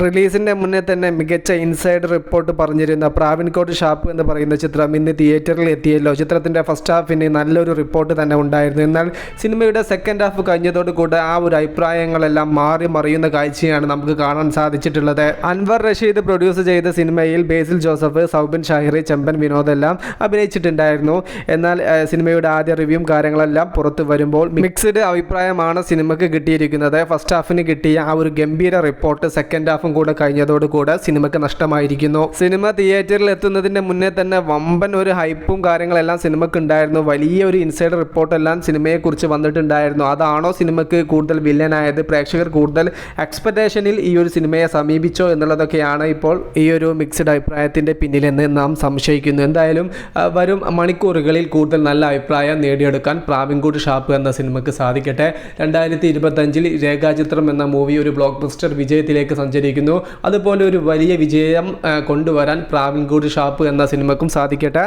റിലീസിൻ്റെ മുന്നേ തന്നെ മികച്ച ഇൻസൈഡ് റിപ്പോർട്ട് പറഞ്ഞിരുന്ന പ്രാവിൻകോട്ട് ഷാപ്പ് എന്ന് പറയുന്ന ചിത്രം ഇന്ന് തിയേറ്ററിൽ എത്തിയല്ലോ. ചിത്രത്തിൻ്റെ ഫസ്റ്റ് ഹാഫിന് നല്ലൊരു റിപ്പോർട്ട് തന്നെ ഉണ്ടായിരുന്നു. എന്നാൽ സിനിമയുടെ സെക്കൻഡ് ഹാഫ് കഴിഞ്ഞതോടുകൂടെ ആ ഒരു അഭിപ്രായങ്ങളെല്ലാം മാറി മറിയുന്ന കാഴ്ചയാണ് നമുക്ക് കാണാൻ സാധിച്ചിട്ടുള്ളത്. അൻവർ റഷീദ് പ്രൊഡ്യൂസ് ചെയ്ത സിനിമയിൽ ബേസിൽ ജോസഫ്, സൗബിൻ ഷാഹിറി, ചെമ്പൻ വിനോദ് എല്ലാം അഭിനയിച്ചിട്ടുണ്ടായിരുന്നു. എന്നാൽ സിനിമയുടെ ആദ്യ റിവ്യൂവും കാര്യങ്ങളെല്ലാം പുറത്തു വരുമ്പോൾ മിക്സ്ഡ് അഭിപ്രായമാണ് സിനിമയ്ക്ക് കിട്ടിയിരിക്കുന്നത്. ഫസ്റ്റ് ഹാഫിന് കിട്ടിയ ആ ഒരു ഗംഭീര റിപ്പോർട്ട് സെക്കൻഡ് ഹാഫും കൂടെ കഴിഞ്ഞതോടുകൂടെ സിനിമയ്ക്ക് നഷ്ടമായിരിക്കുന്നു. സിനിമ തിയേറ്ററിൽ എത്തുന്നതിന്റെ മുന്നേ തന്നെ വമ്പൻ ഒരു ഹൈപ്പും കാര്യങ്ങളെല്ലാം സിനിമയ്ക്ക് ഉണ്ടായിരുന്നു. വലിയ ഒരു ഇൻസൈഡ് റിപ്പോർട്ടെല്ലാം സിനിമയെക്കുറിച്ച് വന്നിട്ടുണ്ടായിരുന്നു. അതാണോ സിനിമയ്ക്ക് കൂടുതൽ വില്ലനായത്? പ്രേക്ഷകർ കൂടുതൽ എക്സ്പെക്ടേഷനിൽ ഈ ഒരു സിനിമയെ സമീപിച്ചോ എന്നുള്ളതൊക്കെയാണ് ഇപ്പോൾ ഈ ഒരു മിക്സ്ഡ് അഭിപ്രായത്തിന്റെ പിന്നിലെന്ന് നാം സംശയിക്കുന്നു. എന്തായാലും വരും മണിക്കൂറുകളിൽ കൂടുതൽ നല്ല അഭിപ്രായം നേടിയെടുക്കാൻ പ്രാവിൻകോട്ട് ഷാപ്പ് എന്ന സിനിമയ്ക്ക് സാധിക്കട്ടെ. 2025 രേഖാചിത്രം എന്ന മൂവി ഒരു ബ്ലോക്ക് ബസ്റ്റർ വിജയത്തിലേക്ക് സഞ്ചരിക്കുന്നു. അതുപോലെ ഒരു വലിയ വിജയം കൊണ്ടുവരാൻ പ്രാവിൻകോട്ട് ഷാപ്പ് എന്ന സിനിമയ്ക്കും സാധിക്കട്ടെ.